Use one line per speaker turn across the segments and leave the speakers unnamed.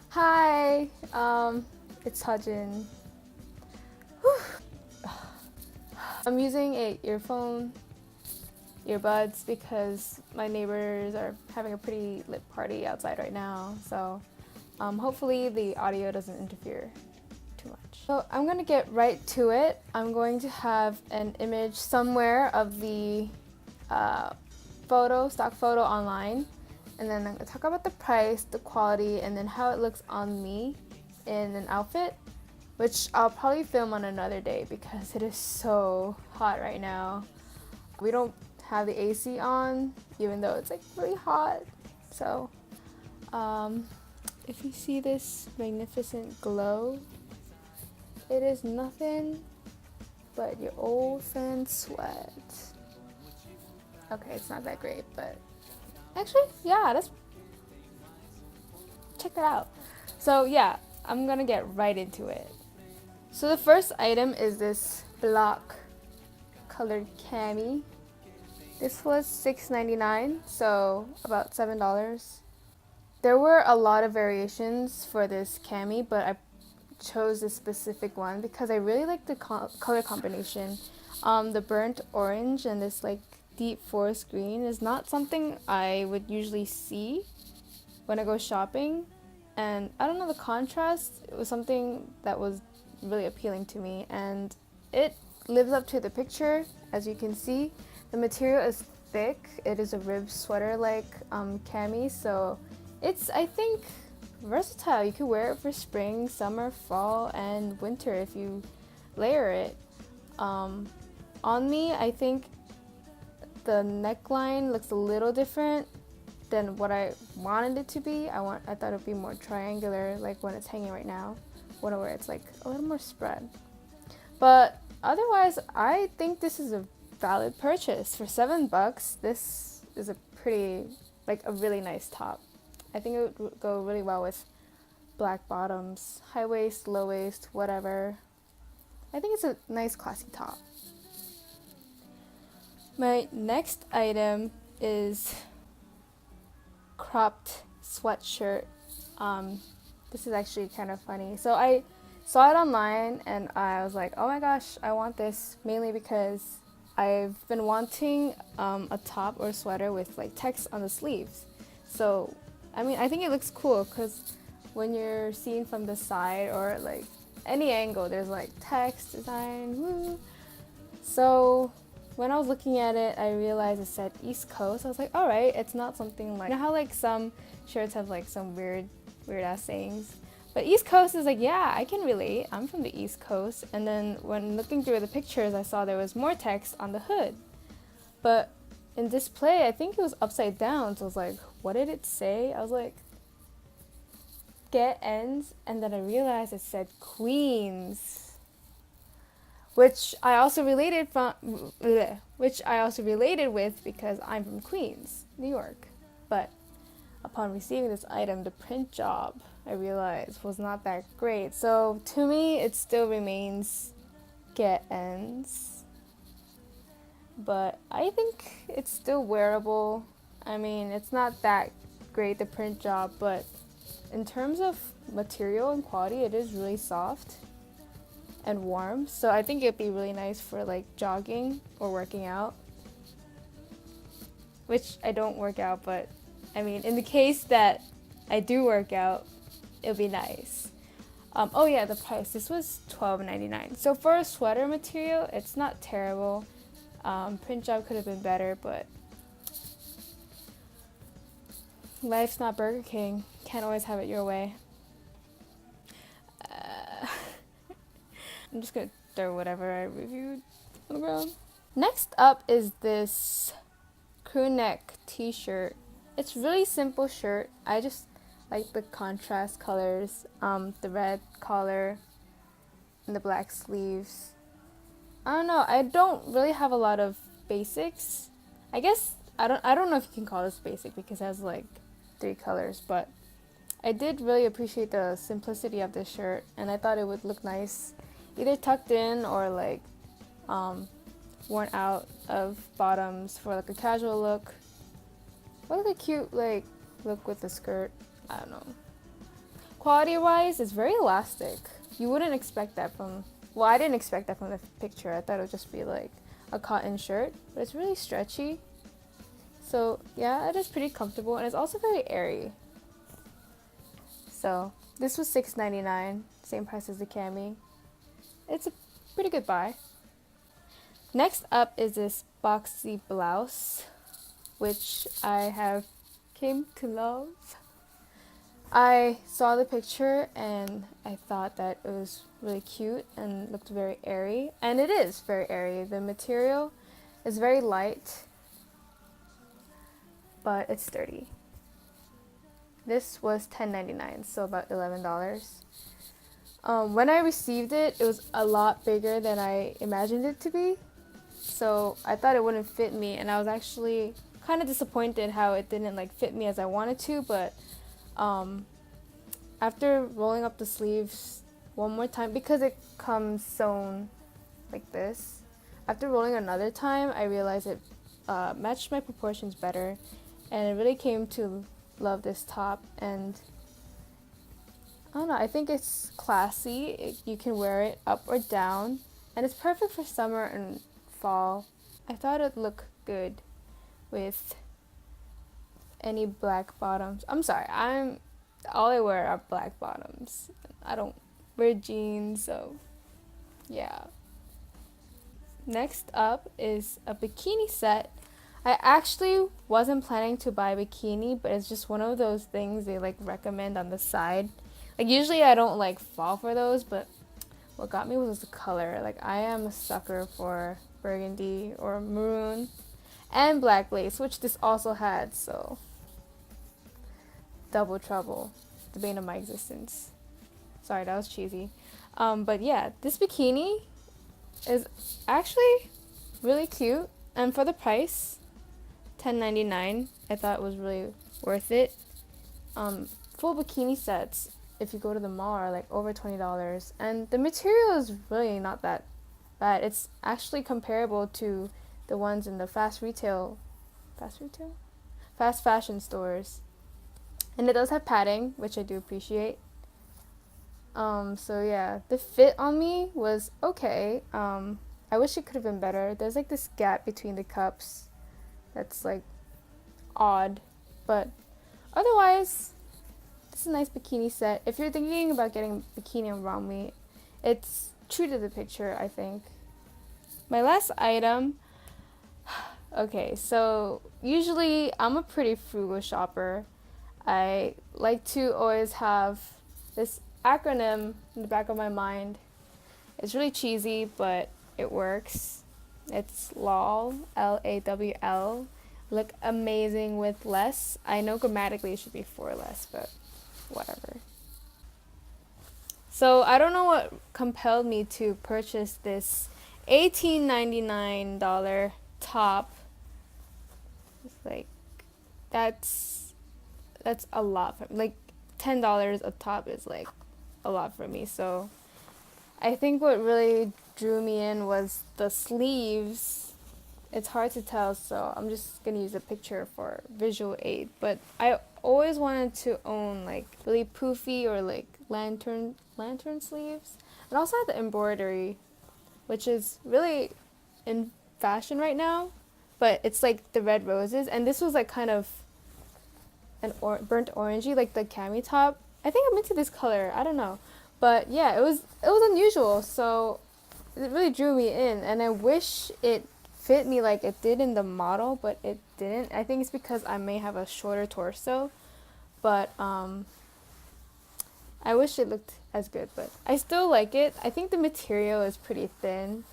Hi, it's Hajin. I'm using a earbuds because my neighbors are having a pretty lit party outside right now, so hopefully the audio doesn't interfere too much. So I'm gonna get right to it. I'm going to have an image somewhere of the stock photo online, and then I'm gonna talk about the price, the quality, and then how it looks on me in an outfit, which I'll probably film on another day because it is so hot right now. We don't have the AC on, even though it's like really hot. So if you see this magnificent glow, it is nothing but your old friend sweat. Okay, it's not that great, but actually, yeah, check that out. So yeah, I'm gonna get right into it. So the first item is this block colored cami. This was $6.99, so about $7. There were a lot of variations for this cami, but I chose this specific one because I really like the color combination. The burnt orange and this like deep forest green is not something I would usually see when I go shopping, and I don't know, the contrast, it was something that was really appealing to me, and it lives up to the picture. As you can see, the material is thick. It is a rib sweater like cami, so it's, I think, versatile. You could wear it for spring, summer, fall, and winter if you layer it. On me, I think the neckline looks a little different than what I wanted it to be. I thought it would be more triangular, like when it's hanging right now, where it's like a little more spread. But otherwise, I think this is a valid purchase. For $7, this is a really nice top. I think it would go really well with black bottoms, high waist, low waist, whatever. I think it's a nice classy top. My next item is cropped sweatshirt. This is actually kind of funny. So I saw it online and I was like, oh my gosh, I want this, mainly because I've been wanting a top or sweater with like text on the sleeves. So I mean, I think it looks cool because when you're seen from the side or like any angle, there's like text design, woo. So when I was looking at it, I realized it said East Coast. I was like, all right, it's not something like, you know how like some shirts have like some weird ass sayings, but East Coast is like, yeah, I can relate. I'm from the East Coast. And then when looking through the pictures, I saw there was more text on the hood, but in display, I think it was upside down. So I was like, what did it say? I was like, get ends, and then I realized it said Queens, which I also related with because I'm from Queens, New York. But upon receiving this item, the print job, I realized, was not that great. So to me, it still remains get ends, but I think it's still wearable. I mean, it's not that great, the print job, but in terms of material and quality, it is really soft and warm. So I think it'd be really nice for like jogging or working out, which I don't work out, but I mean, in the case that I do work out, it'll be nice. Oh yeah, the price. This was $12.99. So for a sweater material, it's not terrible. Print job could have been better, but life's not Burger King. Can't always have it your way. I'm just gonna throw whatever I reviewed on the ground. Next up is this crew neck t-shirt. It's really simple shirt. I just like the contrast colors, the red collar and the black sleeves. I don't know, I don't really have a lot of basics. I guess I don't know if you can call this basic because it has like 3 colors, but I did really appreciate the simplicity of this shirt, and I thought it would look nice either tucked in or like worn out of bottoms for like a casual look or like a cute like look with a skirt. I don't know. Quality wise, it's very elastic. You wouldn't expect that from, well, I didn't expect that from the picture. I thought it would just be like a cotton shirt, but it's really stretchy. So yeah, it is pretty comfortable and it's also very airy. So this was $6.99, same price as the cami. It's a pretty good buy. Next up is this boxy blouse, which I have came to love. I saw the picture and I thought that it was really cute and looked very airy, and it is very airy. The material is very light, but it's sturdy. This was $10.99, so about $11. When I received it, it was a lot bigger than I imagined it to be, so I thought it wouldn't fit me, and I was actually kind of disappointed how it didn't like fit me as I wanted to, but after rolling up the sleeves one more time, because it comes sewn like this, after rolling another time, I realized it matched my proportions better, and I really came to love this top. And I don't know, I think it's classy. You can wear it up or down, and it's perfect for summer and fall. I thought it'd look good with any black bottoms. I'm sorry, all I wear are black bottoms. I don't wear jeans, so yeah. Next up is a bikini set. I actually wasn't planning to buy a bikini, but it's just one of those things they like recommend on the side. Like usually I don't like fall for those, but what got me was the color. Like I am a sucker for burgundy or maroon and black lace, which this also had, so double trouble, the bane of my existence. Sorry, that was cheesy. But yeah, this bikini is actually really cute, and for the price, $10.99, I thought it was really worth it. Full bikini sets, if you go to the mall, are like over $20, and the material is really not that bad. It's actually comparable to the ones in the fast fashion stores. And it does have padding, which I do appreciate. So yeah, the fit on me was okay. I wish it could have been better. There's like this gap between the cups that's like odd, but otherwise, this is a nice bikini set. If you're thinking about getting a bikini on ROMWE, it's true to the picture, I think. My last item. Okay, so usually I'm a pretty frugal shopper. I like to always have this acronym in the back of my mind. It's really cheesy, but it works. It's LOL, LAWL. Look amazing with less. I know grammatically it should be for less, but whatever. So I don't know what compelled me to purchase this $18.99 top. It's like that's a lot for like $10 a top is like a lot for me. So I think what really drew me in was the sleeves. It's hard to tell, so I'm just gonna use a picture for visual aid, but I always wanted to own like really poofy or like lantern sleeves, and also had the embroidery, which is really in fashion right now, but it's like the red roses, and this was like kind of an burnt orangey, like the cami top. I think I'm into this color, I don't know, but yeah, it was unusual, so it really drew me in, and I wish it fit me like it did in the model, but it didn't. I think it's because I may have a shorter torso, but I wish it looked as good, but I still like it. I think the material is pretty thin.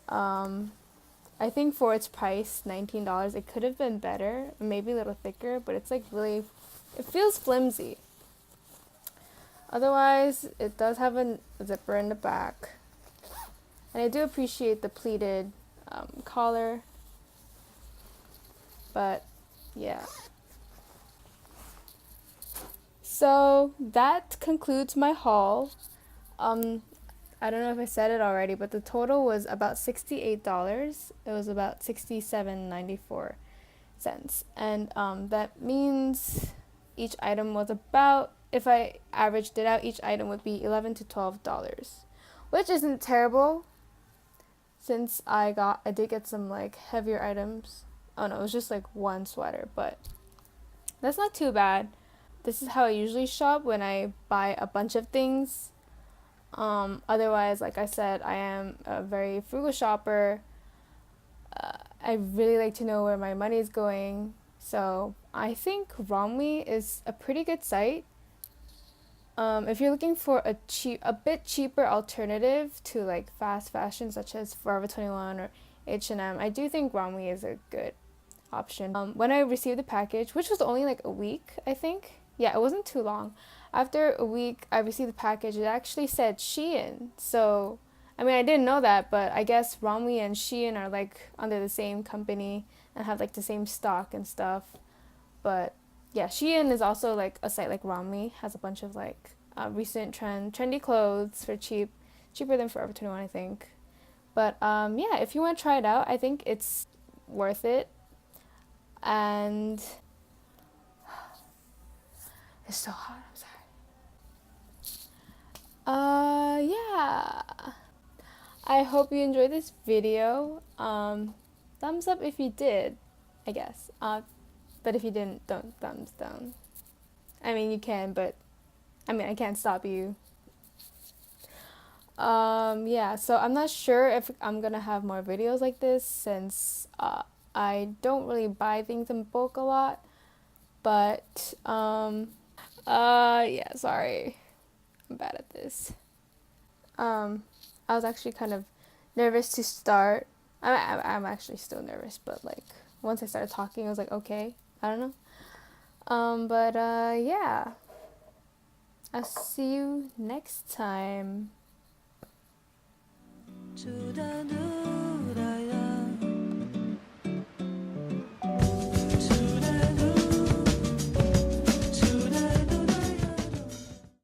I think for its price, $19, it could have been better, maybe a little thicker, but it's like really, it feels flimsy. Otherwise, it does have a zipper in the back, and I do appreciate the pleated collar, but yeah. So that concludes my haul. I don't know if I said it already, but the total was about $68. It was about 67.94 cents, and that means each item was about, if I averaged it out, each item would be $11 to $12, which isn't terrible since I did get some like heavier items. Oh no, it was just like one sweater, but that's not too bad. This is how I usually shop when I buy a bunch of things. Otherwise, like I said, I am a very frugal shopper. I really like to know where my money is going. So I think ROMWE is a pretty good site. If you're looking for a bit cheaper alternative to like fast fashion such as Forever 21 or H&M, I do think ROMWE is a good option. When I received the package, which was only like a week, I think. Yeah, it wasn't too long. After a week, I received the package. It actually said Shein. So, I mean, I didn't know that, but I guess ROMWE and Shein are like under the same company and have like the same stock and stuff. But yeah, Shein is also like a site like ROMWE, has a bunch of like recent trendy clothes for cheaper than Forever 21, I think. But yeah, if you want to try it out, I think it's worth it. And it's so hot. I'm sorry. Yeah. I hope you enjoyed this video. Thumbs up if you did, I guess. But if you didn't, don't thumbs down. I mean, you can, but I mean, I can't stop you. Yeah, so I'm not sure if I'm gonna have more videos like this since I don't really buy things in bulk a lot. But yeah, sorry. I'm bad at this. I was actually kind of nervous to start. I'm actually still nervous, but like once I started talking, I was like, okay, I don't know. But yeah, I'll see you next time.